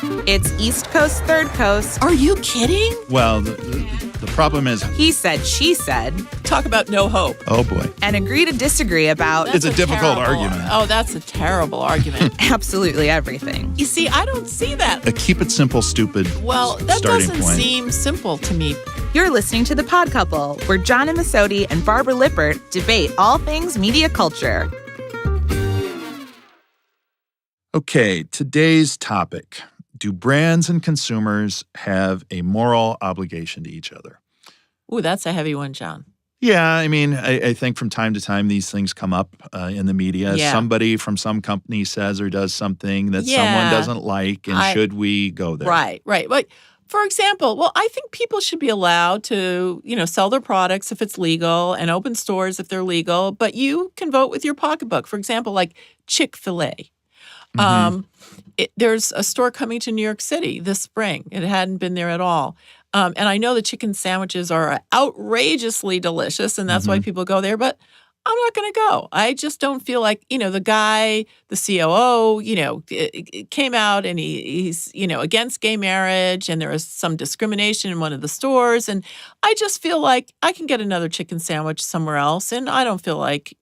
It's East Coast, Third Coast. Are you kidding? Well, the problem is... He said, she said. Talk about no hope. Oh, boy. And agree to disagree about... It's a difficult argument. Oh, that's a terrible argument. absolutely everything. You see, I don't see that. A keep it simple, stupid Well, that starting doesn't point. seem simple to me. You're listening to The Pod Couple, where John Immesoete and Barbara Lippert debate all things media culture. Okay, today's topic. Do brands and consumers have a moral obligation to each other? Ooh, that's a heavy one, John. Yeah, I mean, I think from time to time these things come up in the media. Yeah. Somebody from some company says or does something that Yeah. someone doesn't like, and should we go there? Right. Like, for example, well, I think people should be allowed to, sell their products if it's legal and open stores if they're legal, but you can vote with your pocketbook. For example, like Chick-fil-A. There's a store coming to New York City this spring. It hadn't been there at all. And I know the chicken sandwiches are outrageously delicious, and that's why people go there. But I'm not going to go. I just don't feel like, the guy, the COO, came out and he's, against gay marriage, and there was some discrimination in one of the stores. And I just feel like I can get another chicken sandwich somewhere else. And I don't feel like,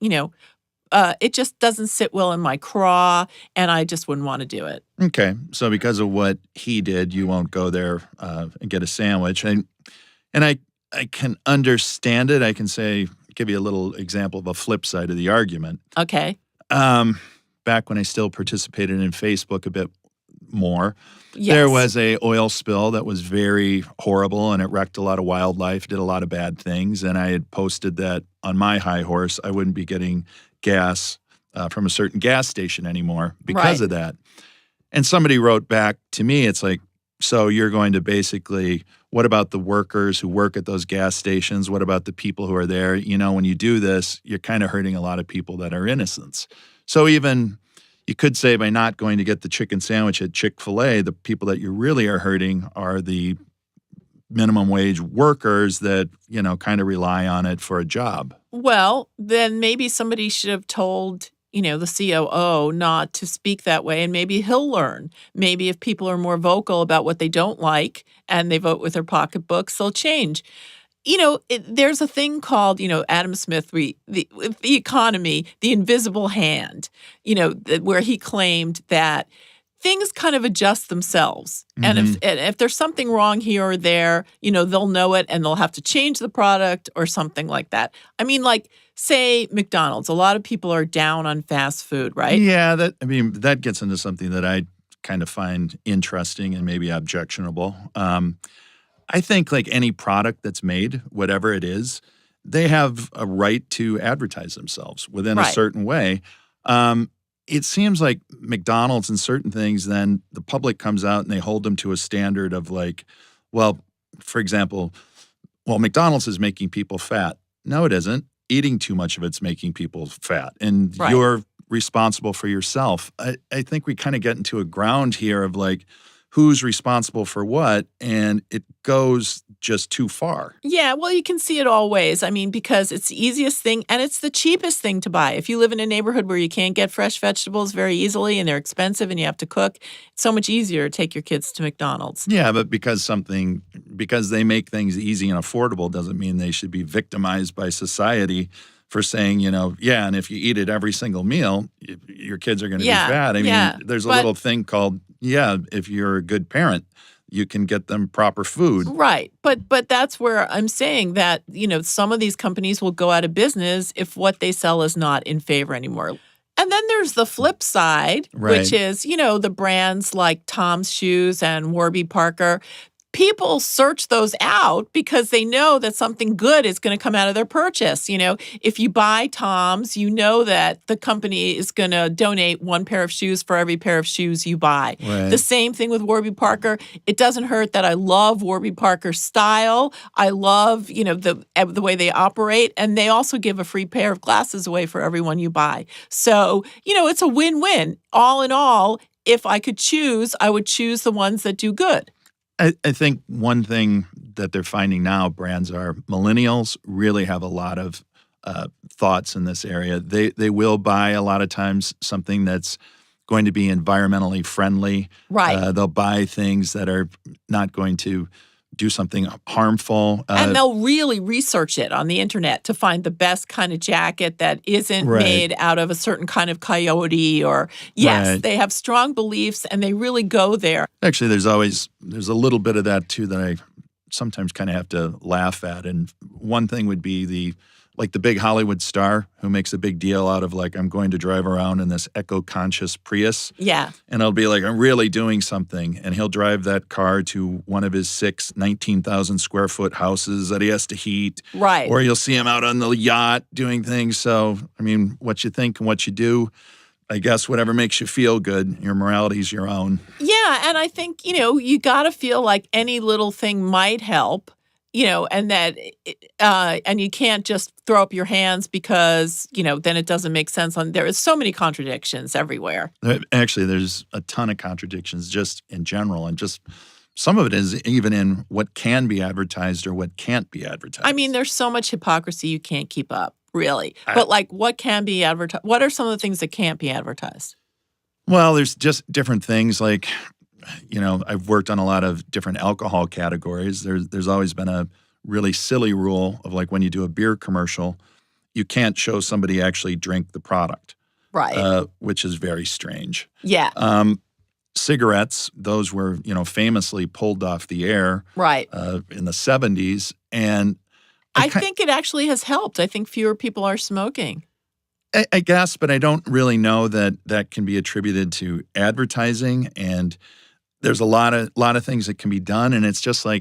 it just doesn't sit well in my craw, and I just wouldn't want to do it. Okay, so because of what he did, you won't go there and get a sandwich. And I can understand it. I can give you a little example of a flip side of the argument. Okay. Back when I still participated in Facebook a bit more, Yes. there was a oil spill that was very horrible, and it wrecked a lot of wildlife, did a lot of bad things. And I had posted that on my high horse, I wouldn't be getting gas from a certain gas station anymore because of that. And somebody wrote back to me, it's like, so you're going to basically, what about the workers who work at those gas stations? What about the people who are there? When you do this, you're kind of hurting a lot of people that are innocents. So even you could say by not going to get the chicken sandwich at Chick-fil-A, the people that you really are hurting are the minimum wage workers that, kind of rely on it for a job. Well, then maybe somebody should have told, the COO not to speak that way, and maybe he'll learn. Maybe if people are more vocal about what they don't like and they vote with their pocketbooks, they'll change. There's a thing called, Adam Smith, the economy, the invisible hand, where he claimed that things kind of adjust themselves. And if there's something wrong here or there, they'll know it and they'll have to change the product or something like that. I mean, like, say McDonald's. A lot of people are down on fast food, right? Yeah, that gets into something that I kind of find interesting and maybe objectionable. I think like any product that's made, whatever it is, they have a right to advertise themselves within a certain way. It seems like McDonald's and certain things, then the public comes out and they hold them to a standard of like, well, for example, McDonald's is making people fat. No, it isn't. Eating too much of it's making people fat. And you're responsible for yourself. I think we kind of get into a ground here of like, who's responsible for what, and it goes just too far. Yeah, well, you can see it all ways. I mean, because it's the easiest thing and it's the cheapest thing to buy. If you live in a neighborhood where you can't get fresh vegetables very easily and they're expensive and you have to cook, it's so much easier to take your kids to McDonald's. Yeah, but because they make things easy and affordable doesn't mean they should be victimized by society for saying, and if you eat it every single meal, your kids are going to be fat. I mean, there's a little thing called, if you're a good parent, you can get them proper food. Right. But that's where I'm saying that, some of these companies will go out of business if what they sell is not in favor anymore. And then there's the flip side, which is, the brands like Tom's Shoes and Warby Parker. People search those out because they know that something good is going to come out of their purchase. If you buy Tom's, you know that the company is going to donate one pair of shoes for every pair of shoes you buy. Right. The same thing with Warby Parker. It doesn't hurt that I love Warby Parker's style. I love, the way they operate. And they also give a free pair of glasses away for everyone you buy. So, it's a win-win. All in all, if I could choose, I would choose the ones that do good. I think one thing that they're finding now, brands are millennials really have a lot of thoughts in this area. They will buy a lot of times something that's going to be environmentally friendly. Right. They'll buy things that are not going to do something harmful. And they'll really research it on the internet to find the best kind of jacket that isn't Right. made out of a certain kind of coyote or, yes, Right. they have strong beliefs and they really go there. Actually, there's a little bit of that too that I sometimes kind of have to laugh at. And one thing would be the big Hollywood star who makes a big deal out of I'm going to drive around in this eco-conscious Prius. Yeah. And I'll be like, I'm really doing something. And he'll drive that car to one of his 19,000 square foot houses that he has to heat. Right. Or you'll see him out on the yacht doing things. So, I mean, what you think and what you do, I guess whatever makes you feel good, your morality's your own. Yeah. And I think, you got to feel like any little thing might help. And that, and you can't just throw up your hands because, then it doesn't make sense. There is so many contradictions everywhere. Actually, there's a ton of contradictions just in general, and just some of it is even in what can be advertised or what can't be advertised. I mean, there's so much hypocrisy you can't keep up, really. But what can be advertised? What are some of the things that can't be advertised? Well, there's just different things I've worked on a lot of different alcohol categories. There's always been a really silly rule of when you do a beer commercial, you can't show somebody actually drink the product. Right. Which is very strange. Yeah. Cigarettes, those were, famously pulled off the air. Right. In the 70s. And I think it actually has helped. I think fewer people are smoking. I guess, but I don't really know that can be attributed to advertising, and there's a lot of things that can be done, and it's just I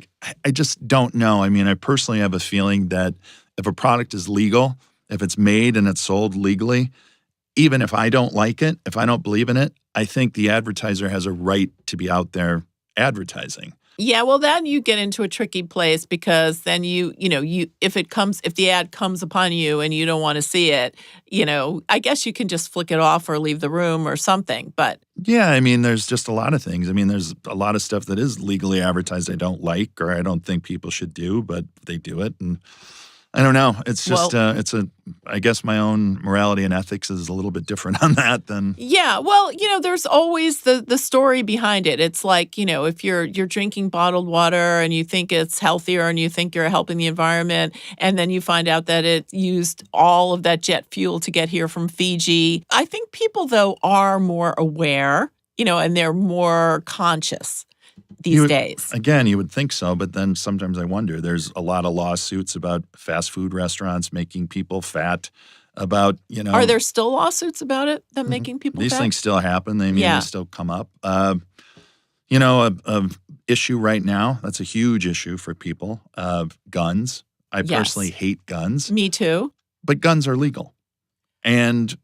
just don't know. I mean, I personally have a feeling that if a product is legal, if it's made and it's sold legally, even if I don't like it, if I don't believe in it, I think the advertiser has a right to be out there advertising. Yeah, well, then you get into a tricky place because then if the ad comes upon you and you don't want to see it, I guess you can just flick it off or leave the room or something. But yeah, I mean, there's just a lot of things. I mean, there's a lot of stuff that is legally advertised I don't like or I don't think people should do, but they do it, and I don't know. It's just I guess my own morality and ethics is a little bit different on that than. Yeah, well, there's always the story behind it. It's if you're drinking bottled water and you think it's healthier and you think you're helping the environment, and then you find out that it used all of that jet fuel to get here from Fiji. I think people, though, are more aware, and they're more conscious these days. Again, you would think so, but then sometimes I wonder. There's a lot of lawsuits about fast food restaurants making people fat, about, Are there still lawsuits about it that making people these fat? things still happen. They still come up. A issue right now, that's a huge issue for people, guns. I personally hate guns. Me too. But guns are legal. And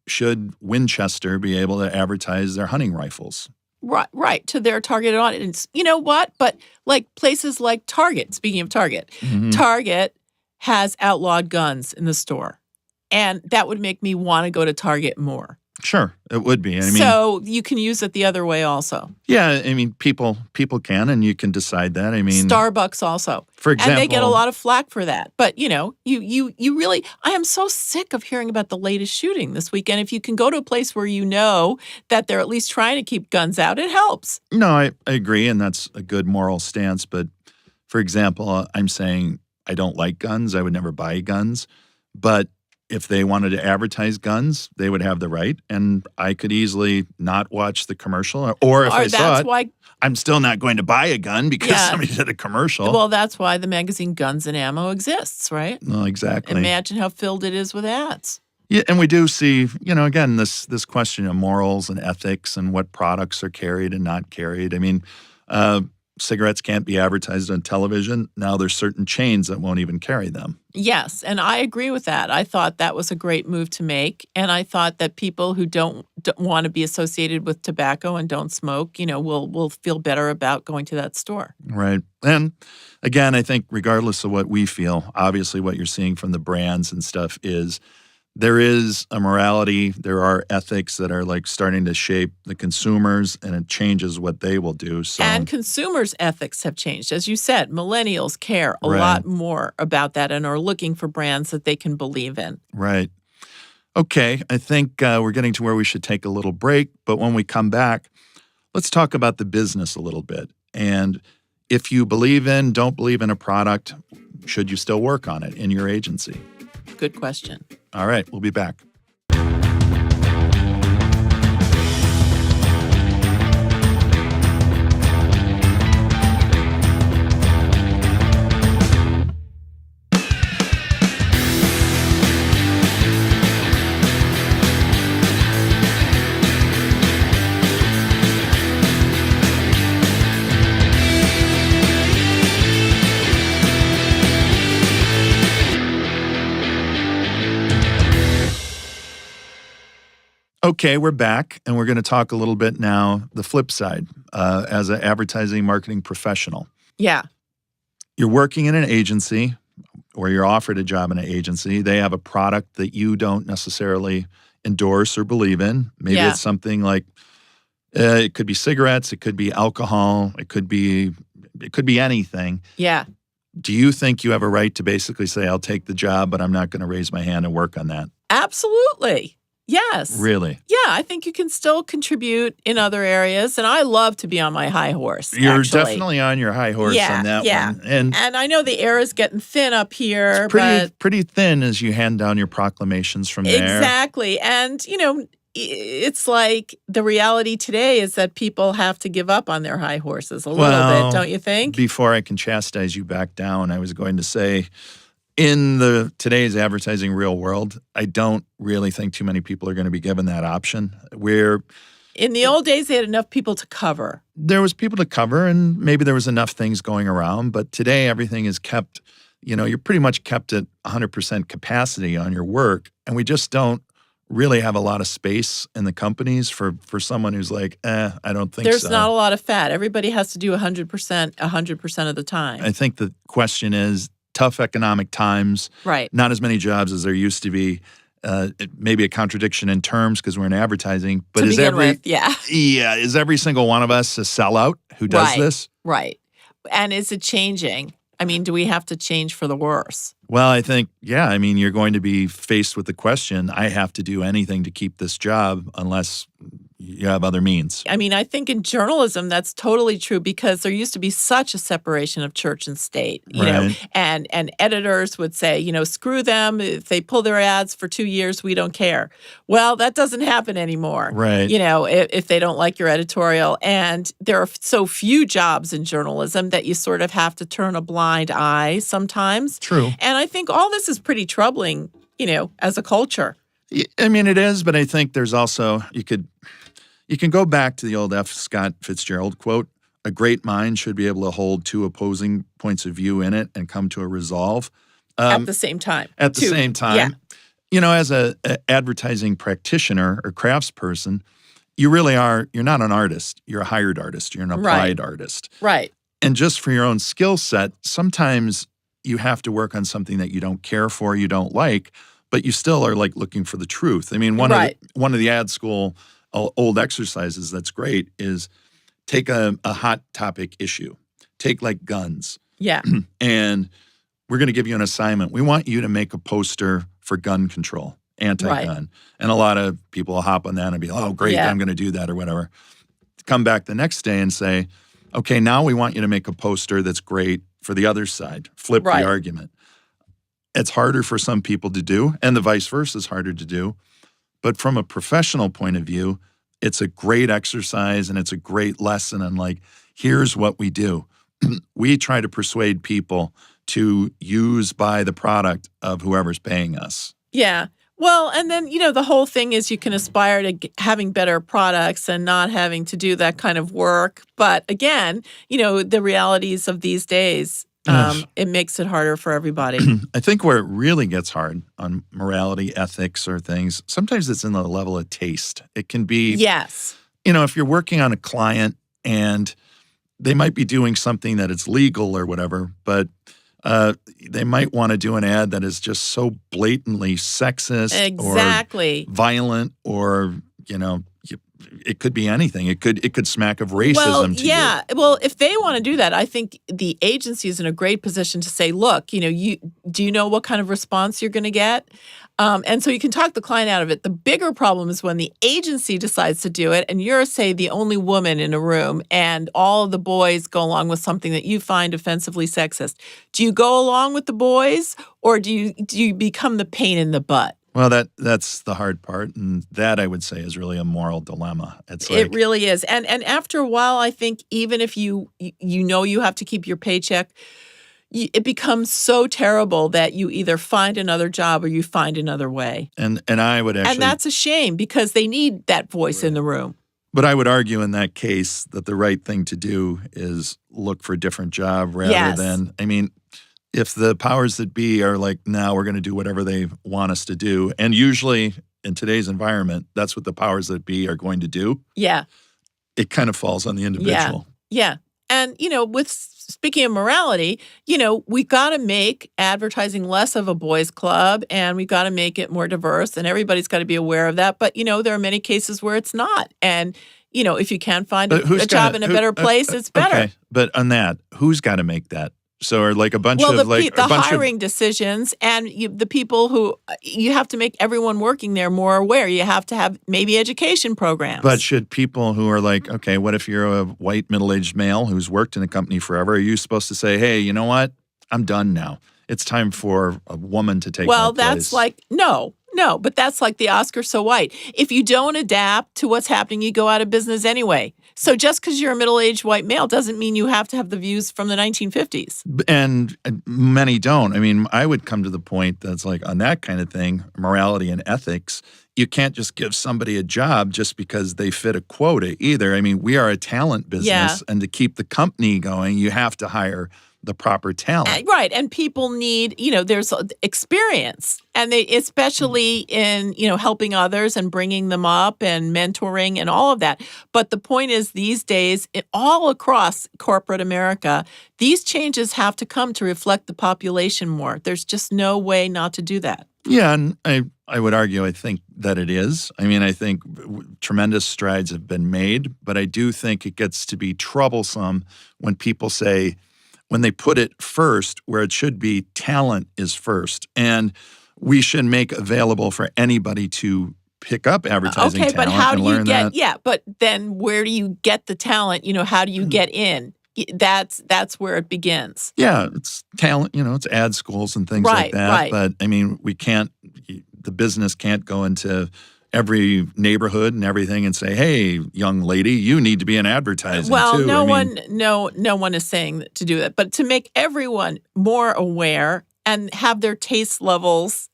should Winchester be able to advertise their hunting rifles? Right, to their targeted audience. You know what? But places like Target, speaking of Target, Target has outlawed guns in the store. And that would make me want to go to Target more. Sure, it would be. So you can use it the other way also. Yeah, I mean, people can, and you can decide that. I mean, Starbucks also. For example. And they get a lot of flack for that. But, you really, I am so sick of hearing about the latest shooting this weekend. If you can go to a place where you know that they're at least trying to keep guns out, it helps. No, I agree, and that's a good moral stance. But, for example, I'm saying I don't like guns. I would never buy guns. But if they wanted to advertise guns, they would have the right, and I could easily not watch the commercial. Or if I saw it, I'm still not going to buy a gun because somebody did a commercial. Well, that's why the magazine Guns and Ammo exists, right? No, exactly. Imagine how filled it is with ads. Yeah, and we do see, again, this question of morals and ethics and what products are carried and not carried. I mean, cigarettes can't be advertised on television. Now there's certain chains that won't even carry them. Yes, and I agree with that. I thought that was a great move to make, and I thought that people who don't want to be associated with tobacco and don't smoke, will feel better about going to that store. Right. And again, I think regardless of what we feel, obviously what you're seeing from the brands and stuff is there is a morality, there are ethics that are starting to shape the consumers, and it changes what they will do. So. And consumers' ethics have changed. As you said, millennials care a lot more about that and are looking for brands that they can believe in. Right. Okay, I think we're getting to where we should take a little break. But when we come back, let's talk about the business a little bit. And if you don't believe in a product, should you still work on it in your agency? Good question. All right, we'll be back. Okay, we're back, and we're going to talk a little bit now, the flip side, as an advertising marketing professional. Yeah. You're working in an agency, or you're offered a job in an agency. They have a product that you don't necessarily endorse or believe in. Maybe Yeah. it's something like, it could be cigarettes, it could be alcohol, it could be anything. Yeah. Do you think you have a right to basically say, I'll take the job, but I'm not going to raise my hand and work on that? Absolutely. Yes. Really? Yeah, I think you can still contribute in other areas, and I love to be on my high horse. You're actually. definitely on your high horse on that one. And I know the air is getting thin up here, it's pretty thin as you hand down your proclamations from there. Exactly. And, it's like the reality today is that people have to give up on their high horses a little bit, don't you think? Before I can chastise you back down, I was going to say, in today's advertising real world, I don't really think too many people are going to be given that option. In the old days, they had enough people to cover. There was people to cover, and maybe there was enough things going around. But today, everything is kept, you're pretty much kept at 100% capacity on your work. And we just don't really have a lot of space in the companies for someone who's like, I don't think so. There's not a lot of fat. Everybody has to do 100% of the time. I think the question is, tough economic times, right? Not as many jobs as there used to be. It may be a contradiction in terms because we're in advertising, but is every single one of us a sellout who does this? Right. And is it changing? I mean, do we have to change for the worse? Well, I think, you're going to be faced with the question, I have to do anything to keep this job unless you have other means. I mean, I think in journalism, that's totally true because there used to be such a separation of church and state, you know, and editors would say, screw them. If they pull their ads for 2 years, we don't care. Well, that doesn't happen anymore. Right. If they don't like your editorial. And there are so few jobs in journalism that you sort of have to turn a blind eye sometimes. True. And I think all this is pretty troubling, as a culture. I mean, it is, but I think there's also, you can go back to the old F. Scott Fitzgerald quote, a great mind should be able to hold two opposing points of view in it and come to a resolve. At the same time. At the same time. Yeah. As a advertising practitioner or craftsperson, you're not an artist. You're a hired artist. You're an applied artist. Right. And just for your own skill set, sometimes you have to work on something that you don't care for, you don't like, but you still are like looking for the truth. I mean, one of the ad school old exercises that's great is take a hot topic issue. Take like guns. Yeah. And we're going to give you an assignment. We want you to make a poster for gun control, anti-gun. Right. And a lot of people will hop on that and be, oh, great, I'm going to do that or whatever. Come back the next day and say, okay, now we want you to make a poster that's great for the other side. Flip the argument. It's harder for some people to do, and the vice versa is harder to do. But from a professional point of view, it's a great exercise and it's a great lesson. And like, here's what we do. We try to persuade people to buy the product of whoever's paying us. Yeah. Well, and then, the whole thing is you can aspire to having better products and not having to do that kind of work. But again, the realities of these days, it makes it harder for everybody. I think where it really gets hard on morality, ethics, or things, sometimes it's in the level of taste. It can be, yes. If you're working on a client and they might be doing something that is legal or whatever, but they might want to do an ad that is just so blatantly sexist or violent or, it could be anything. It could smack of racism Well, to yeah. you. Well, if they want to do that, I think the agency is in a great position to say, look, do you know what kind of response you're going to get? And so you can talk the client out of it. The bigger problem is when the agency decides to do it and you're, say, the only woman in a room and all of the boys go along with something that you find offensively sexist. Do you go along with the boys or do you become the pain in the butt? Well, that's the hard part, and that I would say is really a moral dilemma. It's like, It really is. And after a while, I think even if you have to keep your paycheck, it becomes so terrible that you either find another job or you find another way. and I would actually, And that's a shame because they need that voice in the room. but I would argue in that case that the right thing to do is look for a different job rather Yes. than, I mean, if the powers that be are like, now we're going to do whatever they want us to do, and usually in today's environment, that's what the powers that be are going to do, Yeah. it kind of falls on the individual. Yeah. And, with speaking of morality, we've got to make advertising less of a boys' club and we've got to make it more diverse and everybody's got to be aware of that. But, there are many cases where it's not. And, if you can find a job in a better place, it's better. Okay, but on that, who's got to make that? So, are like a bunch Well, of like the a bunch hiring decisions and the people who you have to make everyone working there more aware. You have to have maybe education programs. But should people who are like, okay, what if you're a white middle-aged male who's worked in a company forever? Are you supposed to say, hey, you know what? I'm done now. It's time for a woman to take my place. That's like no, but that's like the Oscar so white. If you don't adapt to what's happening, you go out of business anyway. So just because you're a middle-aged white male doesn't mean you have to have the views from the 1950s. And many don't. I mean, I would come to the point that's like on that kind of thing, morality and ethics, you can't just give somebody a job just because they fit a quota either. I mean, we are a talent business, and to keep the company going, you have to hire the proper talent. Right. And people need, there's experience. And they, especially in, helping others and bringing them up and mentoring and all of that. But the point is these days, all across corporate America, these changes have to come to reflect the population more. There's just no way not to do that. Yeah, and I would argue, I think that it is. I mean, I think tremendous strides have been made, but I do think it gets to be troublesome when people say, when they put it first, where it should be talent is first. And we should make available for anybody to pick up advertising talent but how do you get, that. but then where do you get the talent? How do you get in? That's where it begins. Yeah, it's talent, it's ad schools and things like that. Right. But I mean, the business can't go into every neighborhood and everything and say, hey, young lady, you need to be in advertising too. No one is saying to do that, but to make everyone more aware and have their taste levels,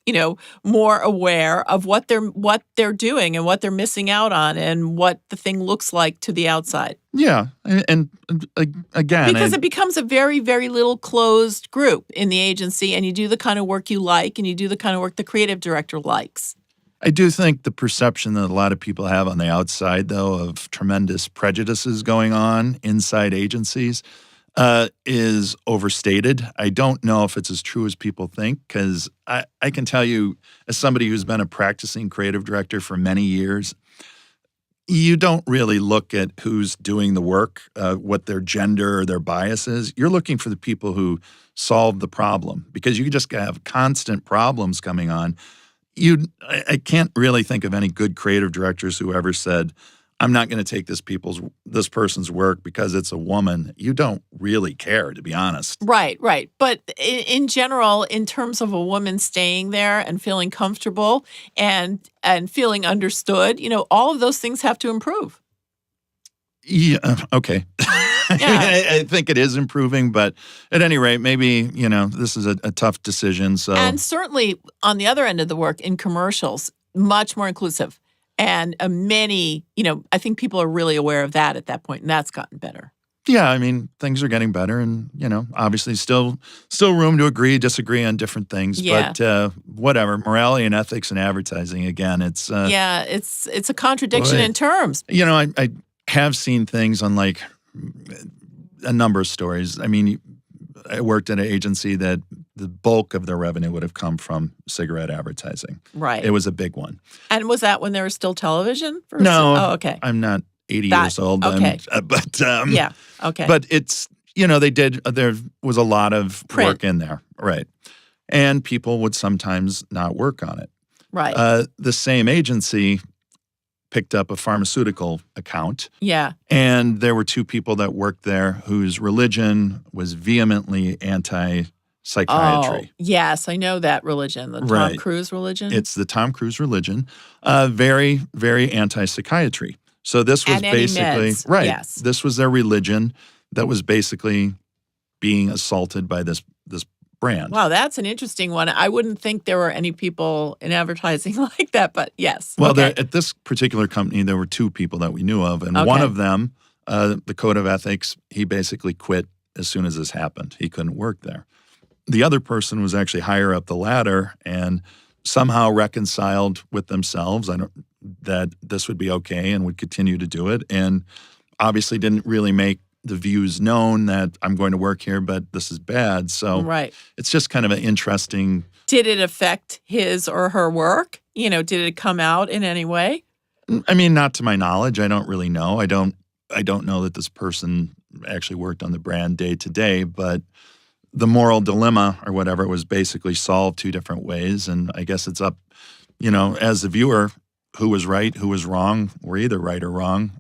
more aware of what they're doing and what they're missing out on and what the thing looks like to the outside. Yeah, and again, because it becomes a very, very little closed group in the agency, and you do the kind of work you like, and you do the kind of work the creative director likes. I do think the perception that a lot of people have on the outside, though, of tremendous prejudices going on inside agencies is overstated. I don't know if it's as true as people think, because I can tell you, as somebody who's been a practicing creative director for many years, you don't really look at who's doing the work, what their gender or their bias is. You're looking for the people who solve the problem, because you just have constant problems coming on. I can't really think of any good creative directors who ever said, I'm not going to take this person's work because it's a woman. You don't really care, to be honest. Right. But in general, in terms of a woman staying there and feeling comfortable and feeling understood, all of those things have to improve. Yeah. Okay. Yeah. I think it is improving, but at any rate, maybe, this is a tough decision. So, and certainly on the other end of the work in commercials, much more inclusive. And many, I think people are really aware of that at that point, and that's gotten better. Yeah, I mean, things are getting better, and obviously still room to disagree on different things. Yeah. But whatever, morality and ethics and advertising. Again, it's it's a contradiction in terms. I have seen things on like a number of stories. I mean, I worked at an agency that the bulk of their revenue would have come from cigarette advertising. Right. It was a big one. And was that when there was still television? No. Oh, okay. I'm not 80 years old. Okay. Yeah. Okay. But it's, there was a lot of Print. work in there. Right. And people would sometimes not work on it. Right. The same agency picked up a pharmaceutical account. Yeah. And there were two people that worked there whose religion was vehemently anti-psychiatry. Oh, yes, I know that religion, the Tom Right. Cruise religion. It's the Tom Cruise religion. Very, very anti-psychiatry. So this was And any basically, meds, right, yes. this was their religion that was basically being assaulted by this brand. Wow, that's an interesting one. I wouldn't think there were any people in advertising like that, but yes. Well, okay. at this particular company, there were two people that we knew of, and Okay. one of them, the code of ethics, he basically quit as soon as this happened. He couldn't work there. The other person was actually higher up the ladder and somehow reconciled with themselves that this would be okay and would continue to do it, and obviously didn't really make the views known that I'm going to work here, but this is bad. So Right. it's just kind of an interesting. Did it affect his or her work? Did it come out in any way? I mean, not to my knowledge. I don't really know. I don't know that this person actually worked on the brand day to day, but the moral dilemma or whatever was basically solved two different ways. And I guess it's up, as the viewer, who was right, who was wrong. We're either right or wrong.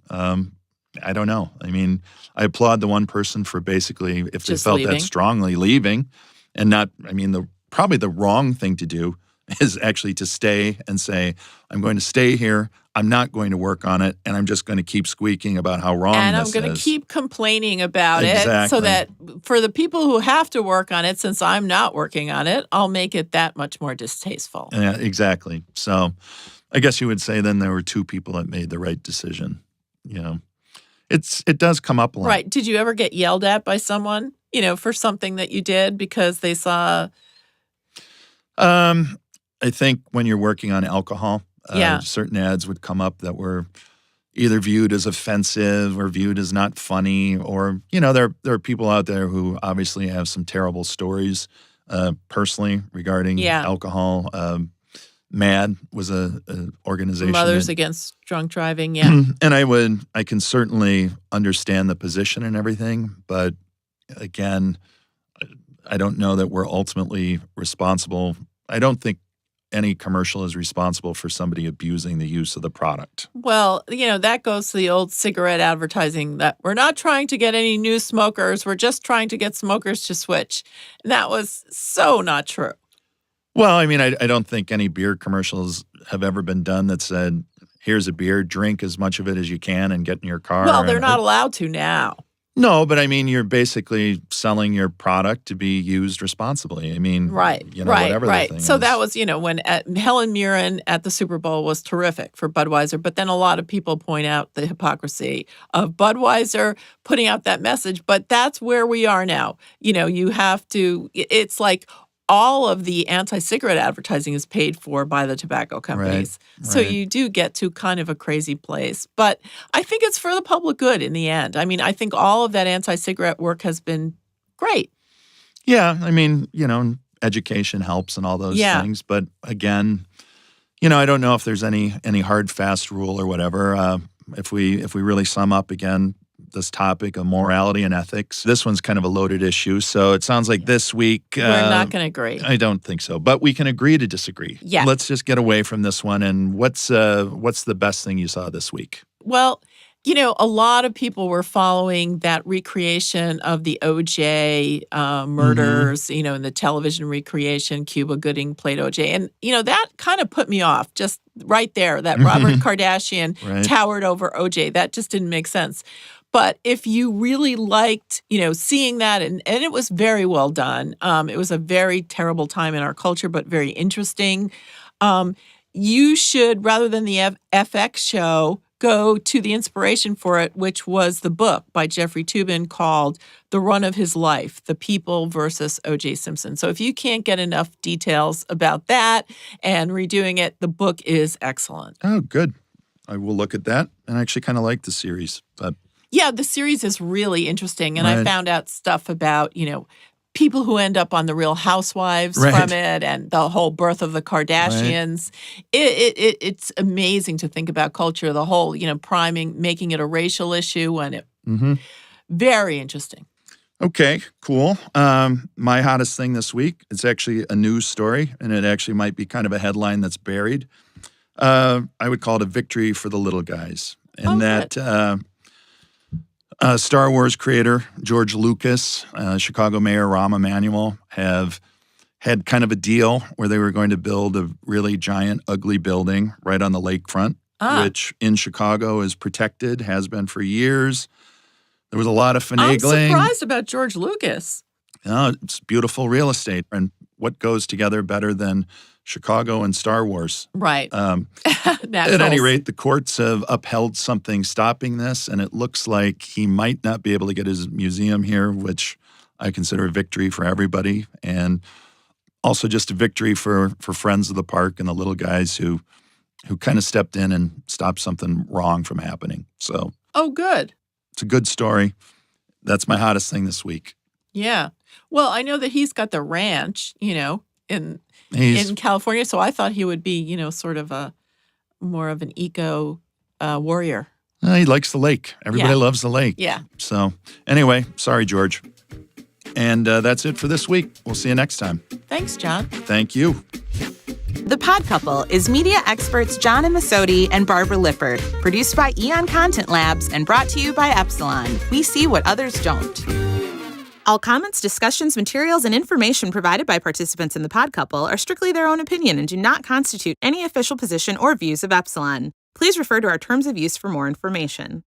I don't know. I mean, I applaud the one person for basically, if they Just felt leaving. that strongly, leaving, and not. I mean, probably the wrong thing to do is actually to stay and say, I'm going to stay here. I'm not going to work on it, and I'm just going to keep squeaking about how wrong And this I'm going is. to keep complaining about it so Exactly. that for the people who have to work on it, since I'm not working on it, I'll make it that much more distasteful. Yeah, exactly. So I guess you would say then there were two people that made the right decision. It does come up a lot. Right. Did you ever get yelled at by someone, for something that you did because they saw? I think when you're working on alcohol, Yeah. certain ads would come up that were either viewed as offensive or viewed as not funny, or there are people out there who obviously have some terrible stories personally regarding Yeah. alcohol. MAD was a organization. Mothers that- Against Drunk Driving, yeah. And I can certainly understand the position and everything, but again, I don't know that we're ultimately responsible. I don't think any commercial is responsible for somebody abusing the use of the product. Well, that goes to the old cigarette advertising that we're not trying to get any new smokers. We're just trying to get smokers to switch. And that was so not true. Well, I mean, I don't think any beer commercials have ever been done that said, here's a beer, drink as much of it as you can and get in your car. Well, they're and- not allowed to now. No, but I mean, you're basically selling your product to be used responsibly. I mean, Right, whatever the right. thing So is. that was, when Helen Mirren at the Super Bowl was terrific for Budweiser, but then a lot of people point out the hypocrisy of Budweiser putting out that message. But that's where we are now. You have to. It's like all of the anti-cigarette advertising is paid for by the tobacco companies. So right. you do get to kind of a crazy place. But I think it's for the public good in the end. I mean, I think all of that anti-cigarette work has been great. Yeah, I mean, education helps and all those Yeah. things. But again, I don't know if there's any hard, fast rule or whatever. If we really sum up again this topic of morality and ethics, this one's kind of a loaded issue. So it sounds like this week We're not going to agree. I don't think so, but we can agree to disagree. Yeah. Let's just get away from this one. And what's the best thing you saw this week? Well, a lot of people were following that recreation of the OJ murders, in the television recreation. Cuba Gooding played OJ. And, that kind of put me off just right there, that Robert Kardashian Right. towered over OJ. That just didn't make sense. But if you really liked, seeing that, and it was very well done. It was a very terrible time in our culture, but very interesting. You should, rather than the FX show, go to the inspiration for it, which was the book by Jeffrey Toobin called The Run of His Life, The People versus O.J. Simpson. So if you can't get enough details about that and redoing it, the book is excellent. Oh, good. I will look at that. And I actually kind of like the series, but Yeah, the series is really interesting. And I Right. found out stuff about, people who end up on The Real Housewives Right. from it, and the whole birth of the Kardashians. It's amazing to think about culture, the whole, priming, making it a racial issue, and very interesting. Okay, cool. My hottest thing this week, it's actually a news story, and it actually might be kind of a headline that's buried. I would call it a victory for the little guys. And Star Wars creator George Lucas, Chicago Mayor Rahm Emanuel have had kind of a deal where they were going to build a really giant, ugly building right on the lakefront, which in Chicago is protected, has been for years. There was a lot of finagling. I'm surprised about George Lucas. It's beautiful real estate. And what goes together better than Chicago and Star Wars? Right. At any rate, the courts have upheld something stopping this, and it looks like he might not be able to get his museum here, which I consider a victory for everybody, and also just a victory for friends of the park and the little guys who kind of stepped in and stopped something wrong from happening. So, good. It's a good story. That's my hottest thing this week. Yeah. Well, I know that he's got the ranch, in California, so I thought he would be, sort of more of an eco warrior. He likes the lake. Everybody loves the lake. Yeah. So anyway, sorry, George. And that's it for this week. We'll see you next time. Thanks, John. Thank you. The Pod Couple is media experts John Immesoete and Barbara Lippert, produced by Eon Content Labs and brought to you by Epsilon. We see what others don't. All comments, discussions, materials, and information provided by participants in the Pod Couple are strictly their own opinion and do not constitute any official position or views of Epsilon. Please refer to our terms of use for more information.